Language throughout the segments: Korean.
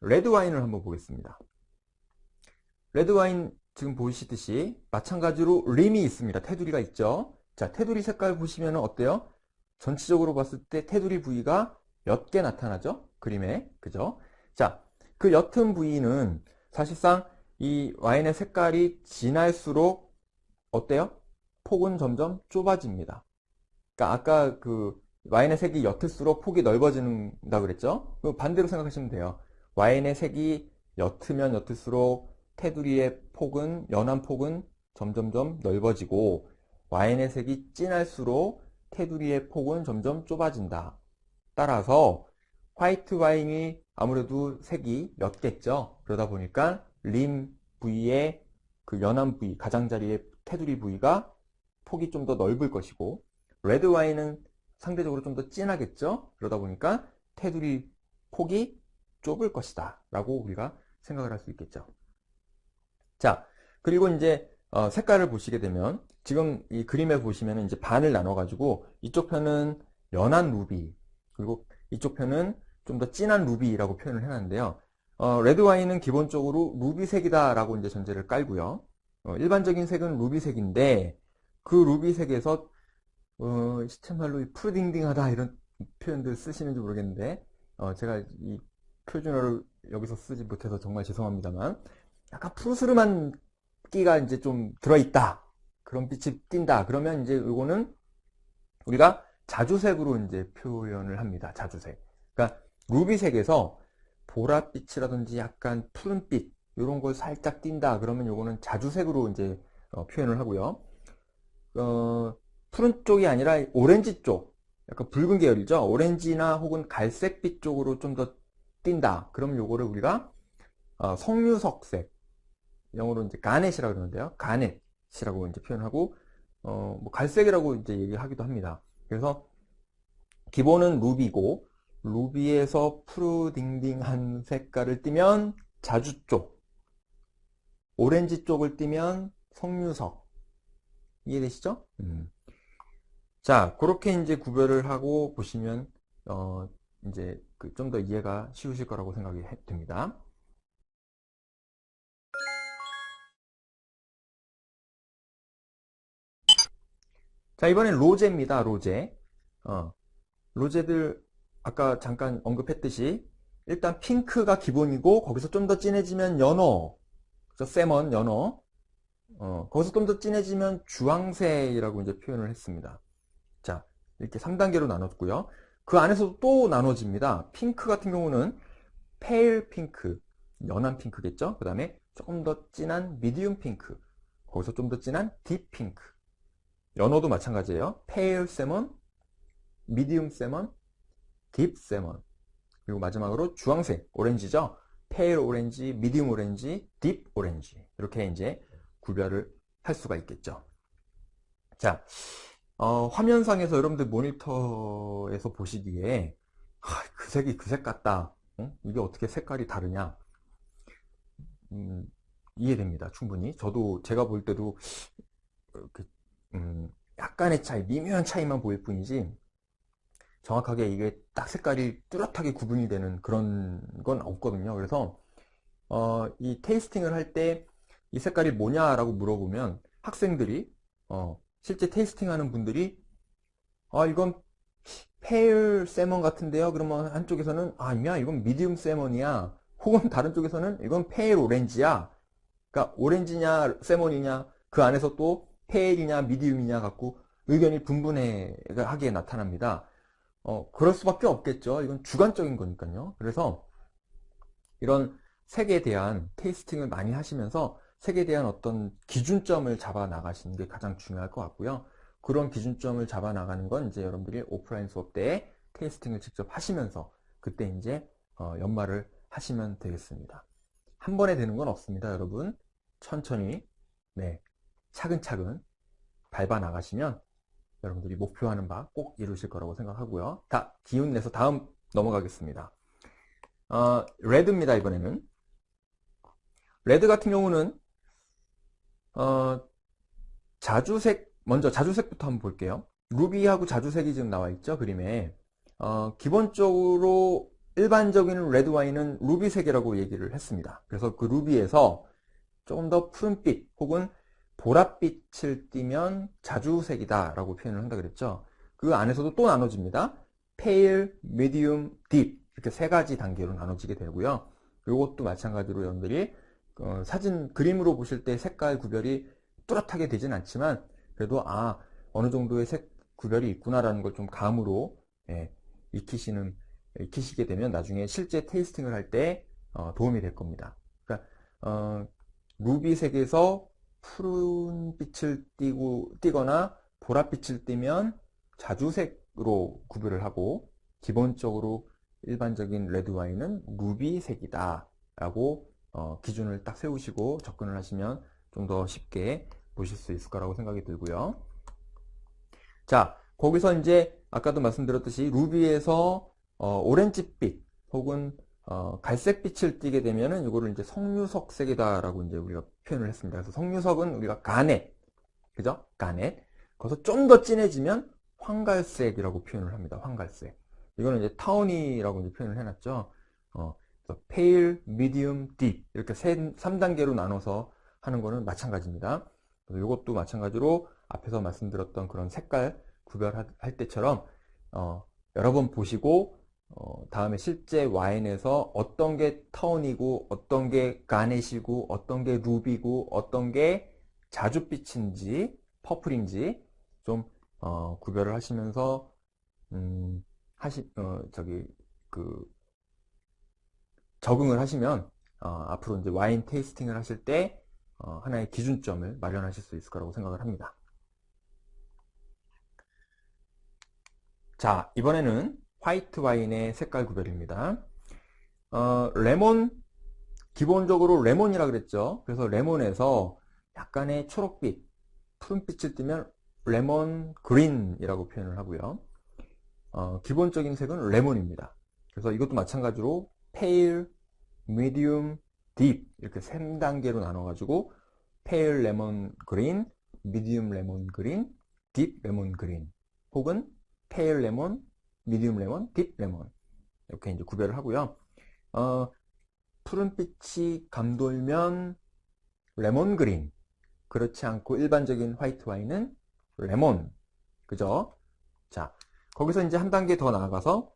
레드 와인을 한번 보겠습니다. 레드 와인 지금 보시듯이 마찬가지로 림이 있습니다. 테두리가 있죠. 자, 테두리 색깔 보시면 어때요? 전체적으로 봤을 때 테두리 부위가 옅게 나타나죠? 그림에. 그죠? 자, 그 옅은 부위는 사실상 이 와인의 색깔이 진할수록 어때요? 폭은 점점 좁아집니다. 그러니까 아까 그 와인의 색이 옅을수록 폭이 넓어진다 그랬죠? 반대로 생각하시면 돼요. 와인의 색이 옅으면 옅을수록 테두리의 폭은, 연한 폭은 점점점 넓어지고 와인의 색이 진할수록 테두리의 폭은 점점 좁아진다. 따라서 화이트 와인이 아무래도 색이 옅겠죠. 그러다 보니까 림 부위의 그 연한 부위, 가장자리의 테두리 부위가 폭이 좀 더 넓을 것이고, 레드 와인은 상대적으로 좀 더 진하겠죠. 그러다 보니까 테두리 폭이 좁을 것이다 라고 우리가 생각을 할 수 있겠죠. 자, 그리고 이제 색깔을 보시게 되면 지금 이 그림에 보시면 이제 반을 나눠 가지고 이쪽 편은 연한 루비, 그리고 이쪽 편은 좀 더 진한 루비라고 표현을 해놨는데요. 레드 와인은 기본적으로 루비색이다 라고 이제 전제를 깔고요. 일반적인 색은 루비색인데 그 루비색에서 시체말로 푸르딩딩하다 이런 표현들 쓰시는지 모르겠는데 제가 이 표준어를 여기서 쓰지 못해서 정말 죄송합니다만 약간 푸르스름한 끼가 이제 좀 들어있다. 그런 빛이 띈다. 그러면 이제 이거는 우리가 자주색으로 이제 표현을 합니다. 자주색. 그러니까 루비색에서 보랏빛이라든지 약간 푸른빛 이런 걸 살짝 띈다. 그러면 이거는 자주색으로 이제 표현을 하고요. 푸른 쪽이 아니라 오렌지 쪽, 약간 붉은 계열이죠. 오렌지나 혹은 갈색빛 쪽으로 좀 더 띈다. 그러면 요거를 우리가 석류석색, 영어로 이제 가넷이라고 그러는데요. 가넷이라고 이제 표현하고, 뭐 갈색이라고 이제 얘기하기도 합니다. 그래서 기본은 루비고, 루비에서 푸르딩딩한 색깔을 띠면 자주 쪽, 오렌지 쪽을 띠면 석류석. 이해되시죠? 자, 그렇게 이제 구별을 하고 보시면, 이제 좀 더 이해가 쉬우실 거라고 생각이 됩니다. 자, 이번엔 로제입니다. 로제. 로제들 아까 잠깐 언급했듯이 일단 핑크가 기본이고 거기서 좀 더 진해지면 연어, 그죠? 세먼, 연어. 거기서 좀 더 진해지면 주황색이라고 이제 표현을 했습니다. 자, 이렇게 3단계로 나눴고요. 그 안에서도 또 나눠집니다. 핑크 같은 경우는 페일 핑크, 연한 핑크겠죠? 그 다음에 조금 더 진한 미디움 핑크, 거기서 좀 더 진한 딥 핑크. 연어도 마찬가지예요. 페일 세먼, 미디움 세먼, 딥 세먼. 그리고 마지막으로 주황색, 오렌지죠. 페일 오렌지, 미디움 오렌지, 딥 오렌지. 이렇게 이제 구별을 할 수가 있겠죠. 자, 화면상에서 여러분들 모니터에서 보시기에 그 색이 그 색 같다. 이게 어떻게 색깔이 다르냐? 이해됩니다. 충분히. 저도 제가 볼 때도 약간의 차이, 미묘한 차이만 보일 뿐이지 정확하게 이게 딱 색깔이 뚜렷하게 구분이 되는 그런 건 없거든요. 그래서 이 테이스팅을 할 때 이 색깔이 뭐냐라고 물어보면 학생들이 실제 테이스팅 하는 분들이 이건 페일 세먼 같은데요. 그러면 한쪽에서는 아니야 이건 미디움 세먼이야. 혹은 다른 쪽에서는 이건 페일 오렌지야. 그러니까 오렌지냐 세먼이냐 그 안에서 또 페일이냐 미디움이냐 갖고 의견이 분분하게 나타납니다. 그럴 수밖에 없겠죠. 이건 주관적인 거니까요. 그래서 이런 색에 대한 테이스팅을 많이 하시면서 색에 대한 어떤 기준점을 잡아 나가시는 게 가장 중요할 것 같고요. 그런 기준점을 잡아 나가는 건 이제 여러분들이 오프라인 수업 때 테이스팅을 직접 하시면서 그때 이제 연말을 하시면 되겠습니다. 한 번에 되는 건 없습니다, 여러분. 천천히, 네, 차근차근 밟아 나가시면 여러분들이 목표하는 바 꼭 이루실 거라고 생각하고요. 기운 내서 다음 넘어가겠습니다. 레드입니다, 이번에는. 레드 같은 경우는 먼저 자주색부터 한번 볼게요. 루비하고 자주색이 지금 나와 있죠, 그림에. 기본적으로 일반적인 레드 와인은 루비색이라고 얘기를 했습니다. 그래서 그 루비에서 조금 더 푸른빛 혹은 보랏빛을 띠면 자주색이다 라고 표현을 한다 그랬죠. 그 안에서도 또 나눠집니다. pale, medium, deep 이렇게 세 가지 단계로 나눠지게 되고요. 이것도 마찬가지로 여러분들이 사진 그림으로 보실 때 색깔 구별이 뚜렷하게 되진 않지만 그래도 어느 정도의 색 구별이 있구나라는 걸 좀 감으로 익히시게 되면 나중에 실제 테이스팅을 할 때 도움이 될 겁니다. 그러니까 루비색에서 푸른 빛을 띠거나 보랏빛을 띠면 자주색으로 구별을 하고 기본적으로 일반적인 레드 와인은 루비색이다 라고 기준을 딱 세우시고 접근을 하시면 좀 더 쉽게 보실 수 있을 거라고 생각이 들고요. 자, 거기서 이제 아까도 말씀드렸듯이 루비에서 오렌지빛 혹은 갈색빛을 띠게 되면은 이거를 이제 석류석색이다라고 이제 우리가 표현을 했습니다. 그래서 석류석은 우리가 가넷, 그죠? 가넷. 거기서 좀 더 진해지면 황갈색이라고 표현을 합니다. 황갈색. 이거는 이제 타우니라고 이제 표현을 해놨죠. pale, medium, deep 이렇게 3단계로 나눠서 하는 거는 마찬가지입니다. 그래서 이것도 마찬가지로 앞에서 말씀드렸던 그런 색깔 구별할 때처럼 여러 번 보시고 다음에 실제 와인에서 어떤 게 타운이고 어떤 게 가넷이고 어떤 게 루비고 어떤 게 자주빛인지 퍼플인지 좀 구별을 하시면서 적응을 하시면 앞으로 이제 와인 테이스팅을 하실 때 하나의 기준점을 마련하실 수 있을 거라고 생각을 합니다. 자, 이번에는 화이트 와인의 색깔 구별입니다. 레몬, 기본적으로 레몬이라 그랬죠. 그래서 레몬에서 약간의 초록빛, 푸른빛을 띠면 레몬 그린이라고 표현을 하고요. 기본적인 색은 레몬입니다. 그래서 이것도 마찬가지로 pale, medium, deep 이렇게 3단계로 나눠가지고 pale 레몬 그린, medium 레몬 그린, deep 레몬 그린 혹은 pale 레몬, medium 레몬, deep 레몬 이렇게 이제 구별을 하고요. 푸른빛이 감돌면 레몬 그린, 그렇지 않고 일반적인 화이트 와인은 레몬, 그죠? 자, 거기서 이제 한 단계 더 나아가서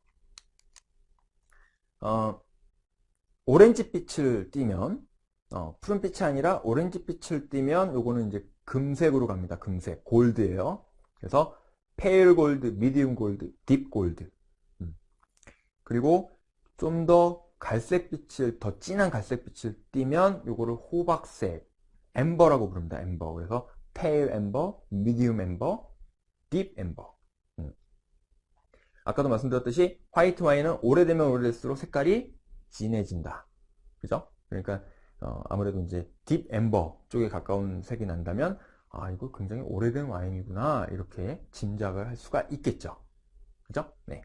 오렌지빛을 띠면 푸른빛이 아니라 오렌지빛을 띠면 요거는 이제 금색으로 갑니다. 금색, 골드예요. 그래서 페일 골드, 미디움 골드, 딥 골드. 그리고 좀 더 갈색빛을, 더 진한 갈색빛을 띠면 요거를 호박색, 엠버라고 부릅니다. 엠버. 그래서 페일 엠버, 미디움 엠버, 딥 엠버. 아까도 말씀드렸듯이 화이트 와인은 오래되면 오래될수록 색깔이 진해진다. 그죠? 그러니까 아무래도 이제 딥 엠버 쪽에 가까운 색이 난다면 이거 굉장히 오래된 와인이구나 이렇게 짐작을 할 수가 있겠죠. 그죠? 네.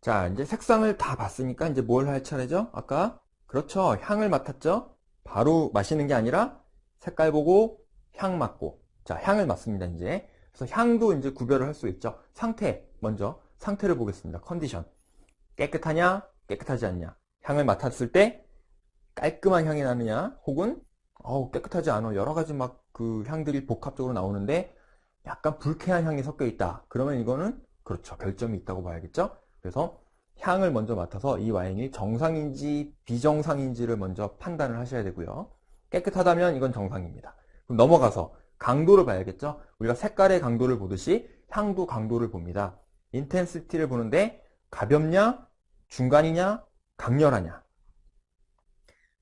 자, 이제 색상을 다 봤으니까 이제 뭘 할 차례죠? 아까 그렇죠. 향을 맡았죠? 바로 마시는 게 아니라 색깔 보고 향 맡고. 자, 향을 맡습니다, 이제. 그래서 향도 이제 구별을 할 수 있죠. 상태, 먼저 상태를 보겠습니다. 컨디션. 깨끗하냐, 깨끗하지 않냐. 향을 맡았을 때 깔끔한 향이 나느냐, 혹은 깨끗하지 않아. 여러 가지 막 그 향들이 복합적으로 나오는데 약간 불쾌한 향이 섞여 있다. 그러면 이거는 그렇죠. 결점이 있다고 봐야겠죠. 그래서 향을 먼저 맡아서 이 와인이 정상인지 비정상인지를 먼저 판단을 하셔야 되고요. 깨끗하다면 이건 정상입니다. 그럼 넘어가서 강도를 봐야겠죠. 우리가 색깔의 강도를 보듯이 향도 강도를 봅니다. 인텐시티를 보는데 가볍냐, 중간이냐, 강렬하냐.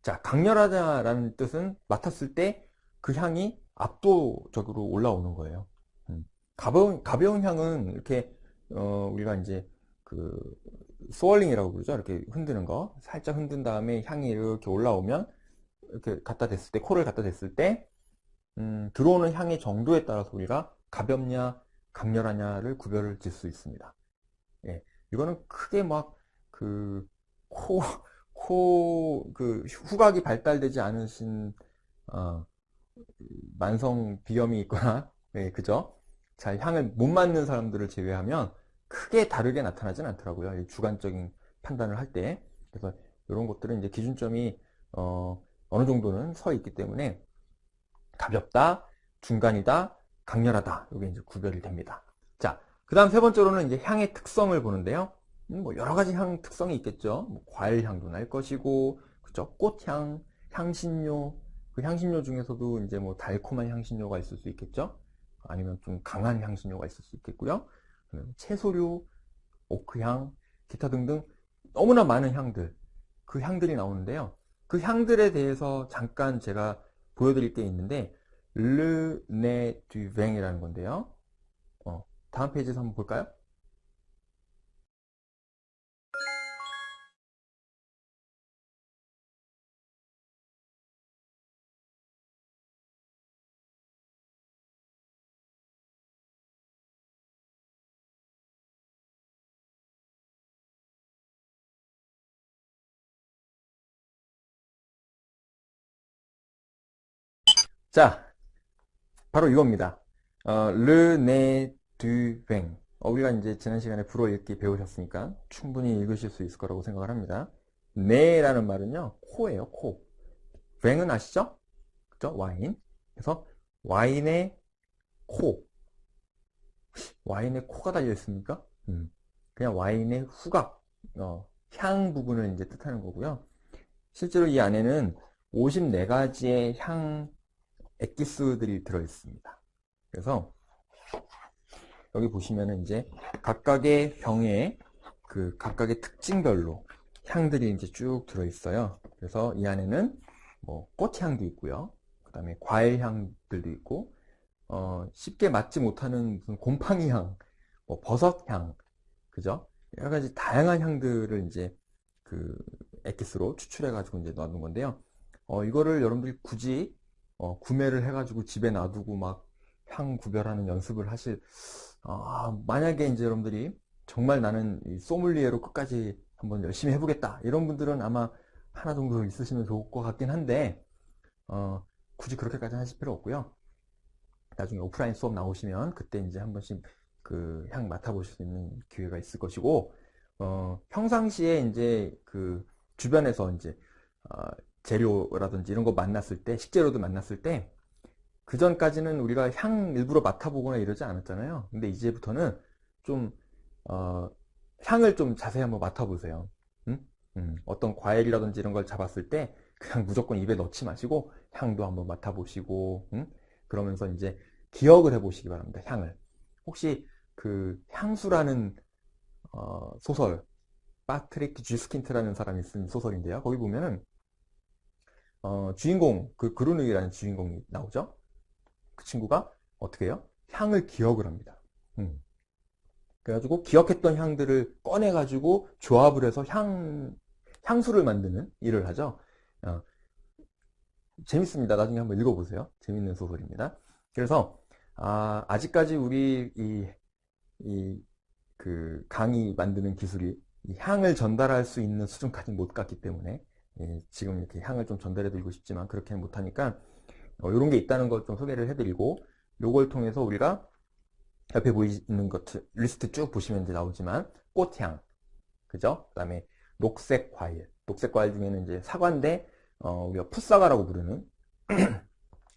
자, 강렬하다라는 뜻은 맡았을 때 그 향이 압도적으로 올라오는 거예요. 가벼운 향은 이렇게 우리가 이제 그 스월링이라고 부르죠. 이렇게 흔드는 거. 살짝 흔든 다음에 향이 이렇게 올라오면 이렇게 갖다 댔을 때, 코를 갖다 댔을 때 들어오는 향의 정도에 따라서 우리가 가볍냐, 강렬하냐를 구별을 질 수 있습니다. 예, 이거는 크게 막 그 코, 그 후각이 발달되지 않으신 만성 비염이 있거나, 네, 그죠? 잘 향을 못 맡는 사람들을 제외하면 크게 다르게 나타나진 않더라고요. 이 주관적인 판단을 할 때. 그래서 이런 것들은 이제 기준점이 어느 정도는 서 있기 때문에 가볍다, 중간이다, 강렬하다. 이게 이제 구별이 됩니다. 자, 그 다음 세 번째로는 이제 향의 특성을 보는데요. 뭐 여러 가지 향 특성이 있겠죠. 뭐 과일 향도 날 것이고, 그죠? 꽃향, 향신료, 그 향신료 중에서도 이제 뭐 달콤한 향신료가 있을 수 있겠죠. 아니면 좀 강한 향신료가 있을 수 있겠고요. 채소류, 오크향, 기타 등등 너무나 많은 향들, 그 향들이 나오는데요. 그 향들에 대해서 잠깐 제가 보여드릴 게 있는데, 르, 네, 듀, 뱅이라는 건데요. 다음 페이지에서 한번 볼까요? 자, 바로 이겁니다. 르, 네, 듀, 뱅. 우리가 이제 지난 시간에 불어 읽기 배우셨으니까 충분히 읽으실 수 있을 거라고 생각을 합니다. 네라는 말은요, 코예요, 코. 뱅은 아시죠? 그죠? 와인. 그래서 와인의 코. 와인에 코가 달려 있습니까? 그냥 와인의 후각, 향 부분을 이제 뜻하는 거고요. 실제로 이 안에는 54가지의 향 엑기스들이 들어 있습니다. 그래서 여기 보시면은 이제 각각의 병에 그 각각의 특징별로 향들이 이제 쭉 들어 있어요. 그래서 이 안에는 뭐 꽃향도 있고요. 그 다음에 과일 향들도 있고, 쉽게 맡지 못하는 무슨 곰팡이 향, 뭐 버섯 향, 그죠? 여러 가지 다양한 향들을 이제 그 엑기스로 추출해가지고 이제 놔둔 건데요. 이거를 여러분들이 굳이 구매를 해가지고 집에 놔두고 막 향 구별하는 연습을 하실, 만약에 이제 여러분들이 정말 나는 이 소믈리에로 끝까지 한번 열심히 해보겠다. 이런 분들은 아마 하나 정도 있으시면 좋을 것 같긴 한데, 굳이 그렇게까지 하실 필요 없고요. 나중에 오프라인 수업 나오시면 그때 이제 한 번씩 그 향 맡아보실 수 있는 기회가 있을 것이고, 평상시에 이제 그 주변에서 이제 재료라든지 이런 거 만났을 때, 식재료도 만났을 때, 그 전까지는 우리가 향 일부러 맡아보거나 이러지 않았잖아요. 근데 이제부터는 좀 향을 좀 자세히 한번 맡아보세요. 응? 어떤 과일이라든지 이런 걸 잡았을 때 그냥 무조건 입에 넣지 마시고 향도 한번 맡아보시고, 그러면서 이제 기억을 해보시기 바랍니다. 향을. 혹시 그 향수라는 소설, 파트릭 쥐스킨트라는 사람이 쓴 소설인데요. 거기 보면은 주인공, 그 그루누이라는 주인공이 나오죠. 그 친구가 어떻게 해요? 향을 기억을 합니다. 그래가지고 기억했던 향들을 꺼내가지고 조합을 해서 향수를 만드는 일을 하죠. 재밌습니다. 나중에 한번 읽어보세요. 재밌는 소설입니다. 그래서 아직까지 우리 그 강의 만드는 기술이 이 향을 전달할 수 있는 수준까지 못 갔기 때문에 지금 이렇게 향을 좀 전달해 드리고 싶지만 그렇게는 못하니까 이런 게 있다는 걸 좀 소개를 해드리고, 요걸 통해서 우리가 옆에 보이는 것 리스트 쭉 보시면 이제 나오지만 꽃향, 그죠? 그 다음에 녹색 과일, 녹색 과일 중에는 이제 사과인데 우리가 풋사과라고 부르는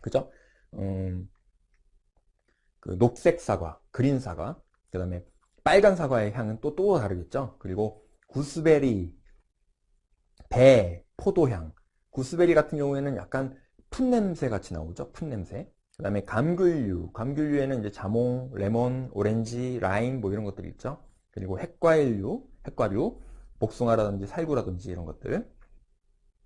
그죠? 그 녹색 사과, 그린 사과, 그 다음에 빨간 사과의 향은 또 다르겠죠? 그리고 구스베리, 배, 포도향. 구스베리 같은 경우에는 약간 풋냄새 같이 나오죠? 풋냄새. 그 다음에 감귤류. 감귤류에는 이제 자몽, 레몬, 오렌지, 라임 뭐 이런 것들이 있죠? 그리고 핵과류, 복숭아라든지 살구라든지 이런 것들.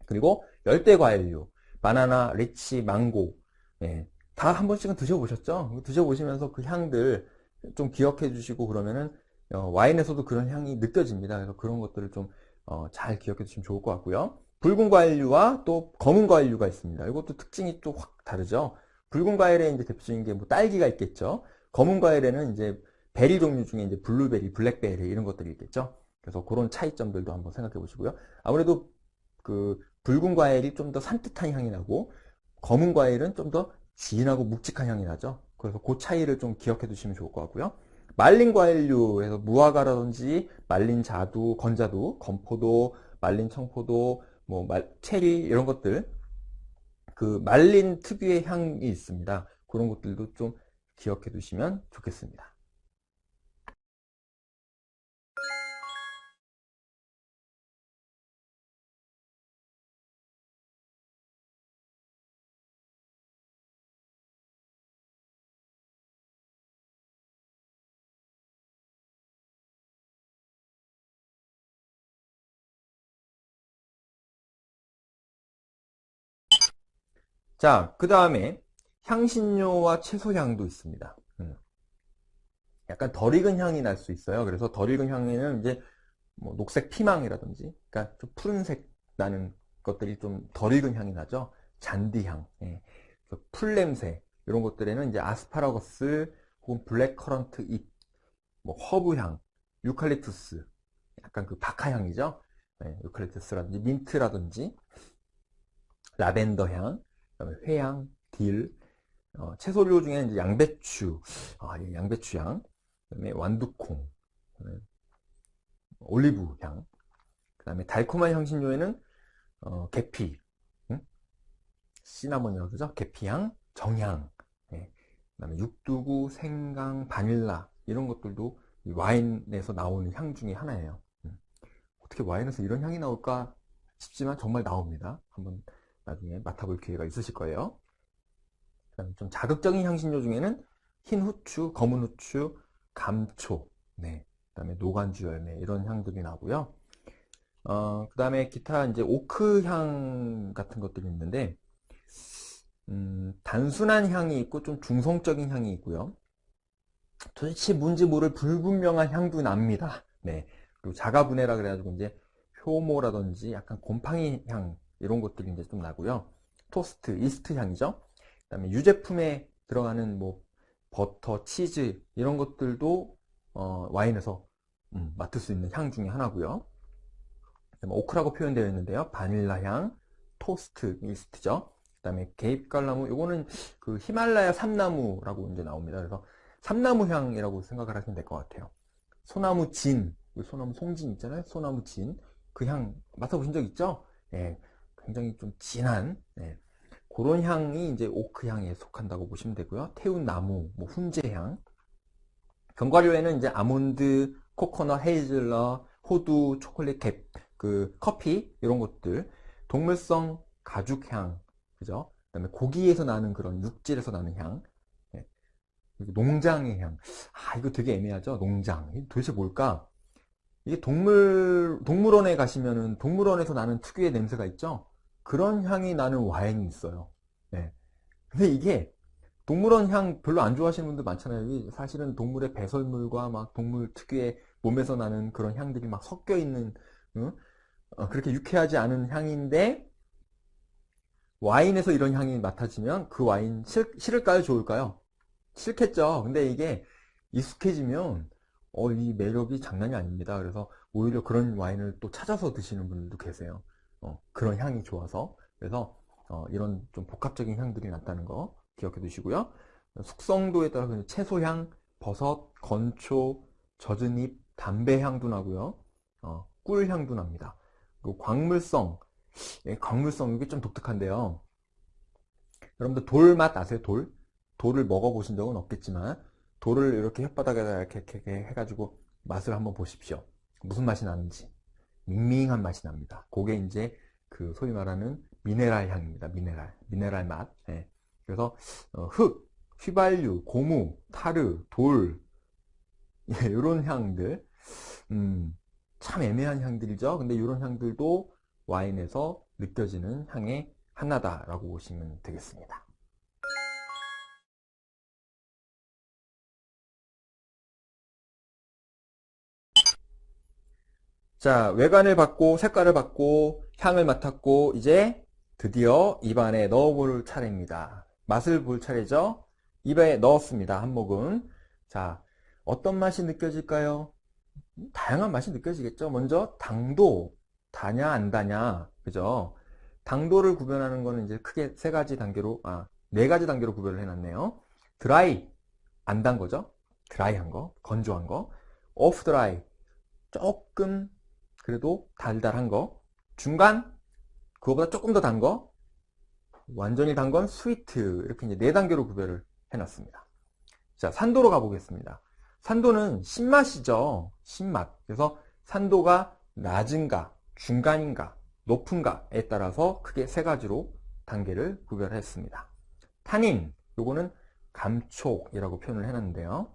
그리고 열대과일류. 바나나, 리치, 망고. 예, 다 한 번씩은 드셔보셨죠? 드셔보시면서 그 향들 좀 기억해 주시고 그러면은 와인에서도 그런 향이 느껴집니다. 그래서 그런 것들을 좀 잘 기억해 두시면 좋을 것 같고요. 붉은 과일류와 또 검은 과일류가 있습니다. 이것도 특징이 또 확 다르죠. 붉은 과일에 이제 대표적인 게 뭐 딸기가 있겠죠. 검은 과일에는 이제 베리 종류 중에 이제 블루베리, 블랙베리 이런 것들이 있겠죠. 그래서 그런 차이점들도 한번 생각해 보시고요. 아무래도 그 붉은 과일이 좀 더 산뜻한 향이 나고 검은 과일은 좀 더 진하고 묵직한 향이 나죠. 그래서 그 차이를 좀 기억해 두시면 좋을 것 같고요. 말린 과일류에서 무화과라든지 말린 자두, 건자두, 건포도, 말린 청포도, 뭐 체리 이런 것들 그 말린 특유의 향이 있습니다. 그런 것들도 좀 기억해 두시면 좋겠습니다. 자, 그 다음에 향신료와 채소향도 있습니다. 약간 덜 익은 향이 날 수 있어요. 그래서 덜 익은 향에는 이제 뭐 녹색 피망이라든지, 그러니까 좀 푸른색 나는 것들이 좀 덜 익은 향이 나죠. 잔디향, 예. 풀 냄새 이런 것들에는 이제 아스파라거스 혹은 블랙커런트 잎, 뭐 허브향, 유칼립투스, 약간 그 박하향이죠. 예, 유칼립투스라든지 민트라든지 라벤더향, 그다음에 회향, 딜, 채소류 중에는 이제 양배추, 예, 양배추향, 그다음에 완두콩, 그다음에 올리브향, 그다음에 달콤한 향신료에는 계피, 응? 시나몬이라고 그러죠? 계피향, 정향, 예. 그다음에 육두구, 생강, 바닐라 이런 것들도 와인에서 나오는 향 중에 하나예요. 어떻게 와인에서 이런 향이 나올까 싶지만 정말 나옵니다. 한번 나중에 맡아볼 기회가 있으실 거예요. 그다음에 좀 자극적인 향신료 중에는 흰 후추, 검은 후추, 감초, 네. 그다음에 노간주 열매 이런 향들이 나고요. 그다음에 기타 이제 오크 향 같은 것들이 있는데 단순한 향이 있고 좀 중성적인 향이 있고요. 도대체 뭔지 모를 불분명한 향도 납니다. 네. 그리고 자가분해라 그래가지고 이제 효모라든지 약간 곰팡이 향 이런 것들이 이제 좀 나고요. 토스트, 이스트 향이죠. 그다음에 유제품에 들어가는 뭐 버터, 치즈 이런 것들도 와인에서 맡을 수 있는 향 중에 하나고요. 오크라고 표현되어 있는데요. 바닐라 향, 토스트, 이스트죠. 그다음에 개입갈나무, 요거는 그 히말라야 삼나무라고 이제 나옵니다. 그래서 삼나무 향이라고 생각을 하시면 될 것 같아요. 소나무 진, 소나무 송진 있잖아요. 소나무 진, 그 향 맡아보신 적 있죠? 예, 굉장히 좀 진한 그런 향이 이제 오크 향에 속한다고 보시면 되고요. 태운 나무, 뭐 훈제 향, 견과류에는 이제 아몬드, 코코넛, 헤이즐넛, 호두, 초콜릿, 그 커피 이런 것들, 동물성 가죽향, 그죠? 그다음에 고기에서 나는 그런 육질에서 나는 향, 예, 그리고 농장의 향. 이거 되게 애매하죠? 농장. 이게 도대체 뭘까? 이게 동물원에 가시면은 동물원에서 나는 특유의 냄새가 있죠? 그런 향이 나는 와인이 있어요. 예. 근데 이게 동물원 향 별로 안 좋아하시는 분들 많잖아요. 사실은 동물의 배설물과 막 동물 특유의 몸에서 나는 그런 향들이 막 섞여 있는, 응? 그렇게 유쾌하지 않은 향인데, 와인에서 이런 향이 맡아지면 그 와인 싫을까요? 좋을까요? 싫겠죠. 근데 이게 익숙해지면, 이 매력이 장난이 아닙니다. 그래서 오히려 그런 와인을 또 찾아서 드시는 분들도 계세요. 그런 향이 좋아서. 그래서, 이런 좀 복합적인 향들이 났다는 거 기억해 두시고요. 숙성도에 따라 채소향, 버섯, 건초, 젖은 잎, 담배향도 나고요. 꿀향도 납니다. 그리고 광물성, 예, 광물성 이게 좀 독특한데요. 여러분들 돌 맛 아세요? 돌? 돌을 먹어보신 적은 없겠지만 돌을 이렇게 혓바닥에다 이렇게 해가지고 맛을 한번 보십시오. 무슨 맛이 나는지 밍밍한 맛이 납니다. 그게 이제 그 소위 말하는 미네랄 향입니다. 미네랄 맛. 예. 그래서 흙, 휘발유, 고무, 타르, 돌 예, 이런 향들 참 애매한 향들이죠. 근데 이런 향들도 와인에서 느껴지는 향의 하나다라고 보시면 되겠습니다. 자, 외관을 봤고, 색깔을 봤고, 향을 맡았고, 이제 드디어 입안에 넣어볼 차례입니다. 맛을 볼 차례죠? 입에 넣었습니다. 한 모금. 자, 어떤 맛이 느껴질까요? 다양한 맛이 느껴지겠죠? 먼저 당도, 다냐 안 다냐, 그죠? 당도를 구별하는 거는 이제 크게 네 가지 단계로 구별을 해놨네요. 드라이, 안 단 거죠? 드라이한 거, 건조한 거. 오프 드라이, 조금 그래도 달달한 거. 중간, 그거보다 조금 더 단 거. 완전히 단 건 스위트. 이렇게 이제 네 단계로 구별을 해놨습니다. 자, 산도로 가보겠습니다. 산도는 신맛이죠. 신맛. 그래서 산도가 낮은가, 중간인가, 높은가에 따라서 크게 세 가지로 단계를 구별했습니다. 타닌, 요거는 감촉이라고 표현을 해놨는데요.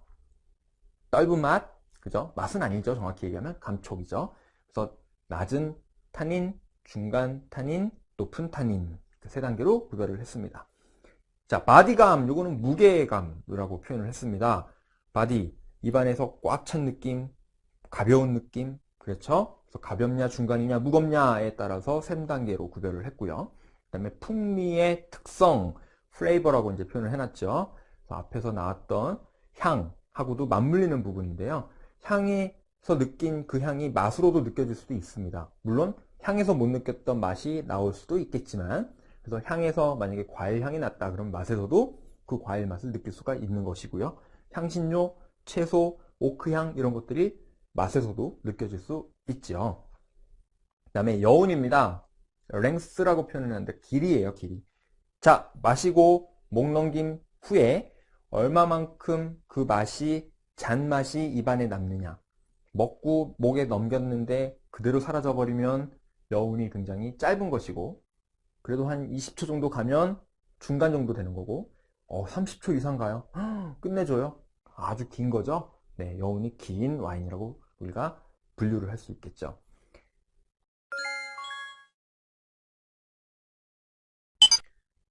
떫은 맛, 그죠? 맛은 아니죠. 정확히 얘기하면 감촉이죠. 그래서 낮은 타닌, 중간 타닌, 높은 타닌 세 단계로 구별을 했습니다. 자, 바디감, 요거는 무게감이라고 표현을 했습니다. 바디, 입안에서 꽉 찬 느낌, 가벼운 느낌, 그렇죠? 그래서 가볍냐, 중간이냐, 무겁냐에 따라서 3단계로 구별을 했고요. 그 다음에 풍미의 특성, 플레이버라고 이제 표현을 해놨죠. 앞에서 나왔던 향하고도 맞물리는 부분인데요. 향에서 느낀 그 향이 맛으로도 느껴질 수도 있습니다. 물론 향에서 못 느꼈던 맛이 나올 수도 있겠지만, 그래서 향에서 만약에 과일 향이 났다 그러면 맛에서도 그 과일 맛을 느낄 수가 있는 것이고요. 향신료, 채소, 오크향 이런 것들이 맛에서도 느껴질 수 있죠. 그 다음에 여운입니다. 랭스라고 표현하는데 길이에요, 길이. 자, 마시고 목 넘김 후에 얼마만큼 그 맛이 잔맛이 입안에 남느냐. 먹고 목에 넘겼는데 그대로 사라져버리면 여운이 굉장히 짧은 것이고, 그래도 한 20초 정도 가면 중간 정도 되는 거고, 30초 이상 가요? 끝내줘요? 아주 긴 거죠? 네, 여운이 긴 와인이라고 우리가 분류를 할 수 있겠죠.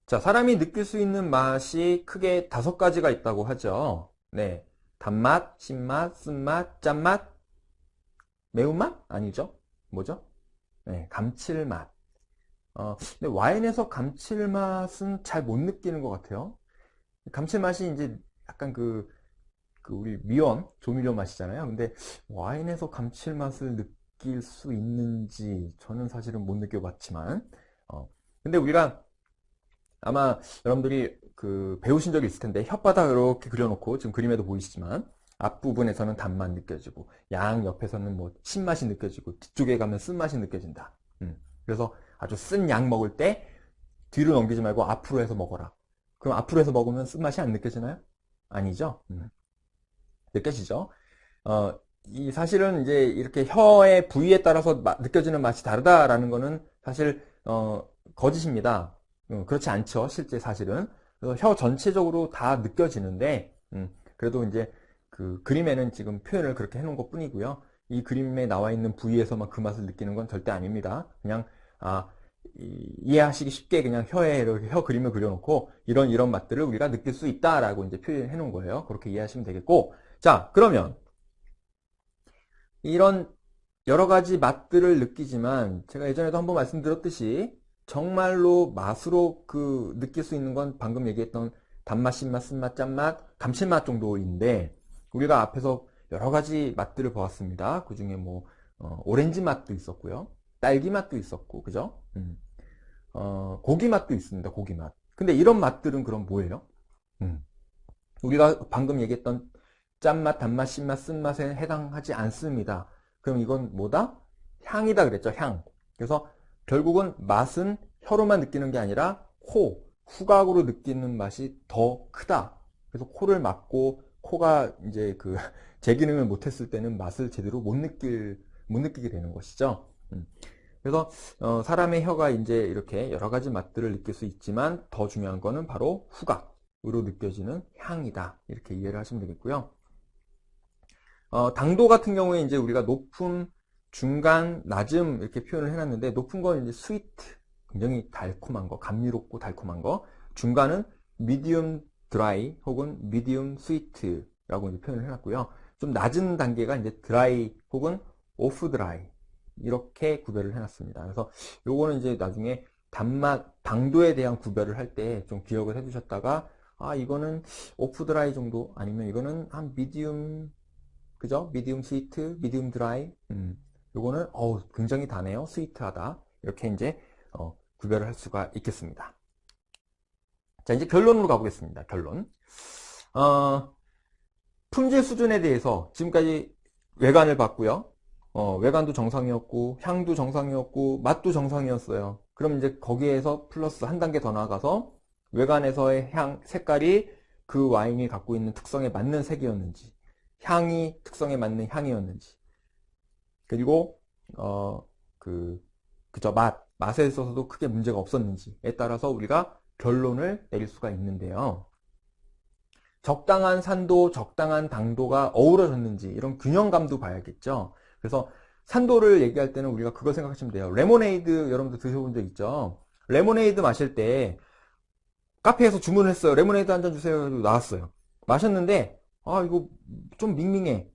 자, 사람이 느낄 수 있는 맛이 크게 5가지가 있다고 하죠. 네, 단맛, 신맛, 쓴맛, 짠맛, 매운맛? 아니죠? 뭐죠? 네, 감칠맛. 근데 와인에서 감칠맛은 잘 못 느끼는 것 같아요. 감칠맛이 이제 약간 우리 미원, 조미료 맛이잖아요. 근데 와인에서 감칠맛을 느낄 수 있는지 저는 사실은 못 느껴봤지만, 근데 우리가 아마 여러분들이 배우신 적이 있을 텐데, 혓바닥 이렇게 그려놓고 지금 그림에도 보이시지만, 앞부분에서는 단맛 느껴지고, 양 옆에서는 뭐 신맛이 느껴지고, 뒤쪽에 가면 쓴맛이 느껴진다. 그래서 아주 쓴 양 먹을 때 뒤로 넘기지 말고 앞으로 해서 먹어라. 그럼 앞으로 해서 먹으면 쓴맛이 안 느껴지나요? 아니죠? 느껴지죠? 이 사실은 이제 이렇게 혀의 부위에 따라서 느껴지는 맛이 다르다라는 거는 사실 거짓입니다. 그렇지 않죠. 실제 사실은. 그래서 혀 전체적으로 다 느껴지는데 그래도 이제 그 그림에는 지금 표현을 그렇게 해놓은 것 뿐이고요. 이 그림에 나와 있는 부위에서만 그 맛을 느끼는 건 절대 아닙니다. 그냥 이해하시기 쉽게 그냥 혀에 이렇게 혀 그림을 그려놓고 이런 맛들을 우리가 느낄 수 있다라고 이제 표현해 놓은 거예요. 그렇게 이해하시면 되겠고, 자, 그러면 이런 여러 가지 맛들을 느끼지만 제가 예전에도 한번 말씀드렸듯이 정말로 맛으로 느낄 수 있는 건 방금 얘기했던 단맛, 신맛, 쓴맛, 짠맛, 감칠맛 정도인데, 우리가 앞에서 여러 가지 맛들을 보았습니다. 그 중에 뭐 오렌지 맛도 있었고요, 딸기 맛도 있었고, 그죠? 고기 맛도 있습니다. 고기 맛. 근데 이런 맛들은 그럼 뭐예요? 우리가 방금 얘기했던 짠맛, 단맛, 신맛, 쓴맛에 해당하지 않습니다. 그럼 이건 뭐다? 향이다 그랬죠. 향. 그래서 결국은 맛은 혀로만 느끼는 게 아니라 후각으로 느끼는 맛이 더 크다. 그래서 코를 막고 코가 이제 제 기능을 못했을 때는 맛을 제대로 못 느끼게 되는 것이죠. 그래서 사람의 혀가 이제 이렇게 여러 가지 맛들을 느낄 수 있지만 더 중요한 거는 바로 후각으로 느껴지는 향이다. 이렇게 이해를 하시면 되겠고요. 당도 같은 경우에 이제 우리가 높음, 중간, 낮음 이렇게 표현을 해놨는데, 높은 건 이제 스위트, 굉장히 달콤한 거, 감미롭고 달콤한 거. 중간은 미디움 드라이 혹은 미디움 스위트라고 이제 표현을 해놨고요. 좀 낮은 단계가 이제 드라이 혹은 오프 드라이. 이렇게 구별을 해놨습니다. 그래서 요거는 이제 나중에 단맛, 당도에 대한 구별을 할 때 좀 기억을 해두셨다가, 아, 이거는 오프 드라이 정도, 아니면 이거는 한 미디움, 그죠? 미디움 스위트, 미디움 드라이. 요거는, 굉장히 다네요. 스위트하다. 이렇게 이제, 구별을 할 수가 있겠습니다. 자, 이제 결론으로 가보겠습니다. 결론. 품질 수준에 대해서 지금까지 외관을 봤고요. 외관도 정상이었고, 향도 정상이었고, 맛도 정상이었어요. 그럼 이제 거기에서 플러스 한 단계 더 나아가서 외관에서의 향, 색깔이 그 와인이 갖고 있는 특성에 맞는 색이었는지, 향이 특성에 맞는 향이었는지, 그리고, 그저 맛에 있어서도 크게 문제가 없었는지에 따라서 우리가 결론을 내릴 수가 있는데요. 적당한 산도, 적당한 당도가 어우러졌는지 이런 균형감도 봐야겠죠. 그래서 산도를 얘기할 때는 우리가 그거 생각하시면 돼요. 레모네이드 여러분들 드셔본 적 있죠? 레모네이드 마실 때 카페에서 주문을 했어요. 레모네이드 한 잔 주세요. 나왔어요. 마셨는데 이거 좀 밍밍해.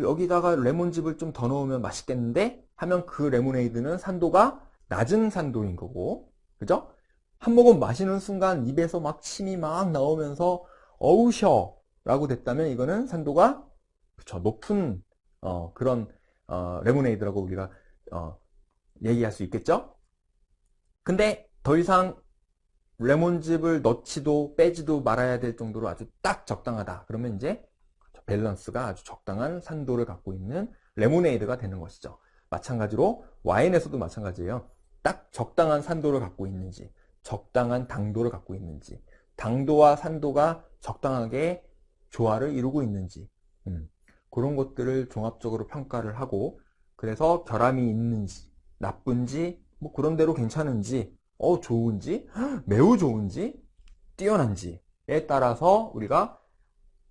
여기다가 레몬즙을 좀 더 넣으면 맛있겠는데? 하면 그 레모네이드는 산도가 낮은 산도인 거고, 그죠? 한 모금 마시는 순간 입에서 막 침이 막 나오면서 어우셔 라고 됐다면 이거는 산도가 그쵸, 높은 그런 레모네이드라고 우리가 얘기할 수 있겠죠. 근데 더 이상 레몬즙을 넣지도 빼지도 말아야 될 정도로 아주 딱 적당하다. 그러면 이제 밸런스가 아주 적당한 산도를 갖고 있는 레모네이드가 되는 것이죠. 마찬가지로 와인에서도 마찬가지예요. 딱 적당한 산도를 갖고 있는지, 적당한 당도를 갖고 있는지, 당도와 산도가 적당하게 조화를 이루고 있는지, 그런 것들을 종합적으로 평가를 하고, 그래서 결함이 있는지, 나쁜지, 뭐 그런 대로 괜찮은지, 좋은지, 매우 좋은지, 뛰어난지에 따라서 우리가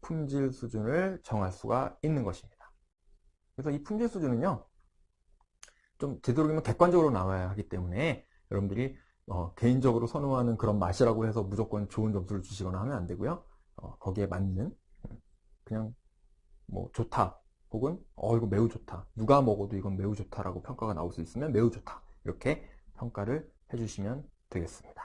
품질 수준을 정할 수가 있는 것입니다. 그래서 이 품질 수준은요, 좀 되도록이면 객관적으로 나와야 하기 때문에 여러분들이 개인적으로 선호하는 그런 맛이라고 해서 무조건 좋은 점수를 주시거나 하면 안 되고요. 거기에 맞는 그냥 뭐 좋다 혹은 이거 매우 좋다, 누가 먹어도 이건 매우 좋다라고 평가가 나올 수 있으면 매우 좋다, 이렇게 평가를 해주시면 되겠습니다.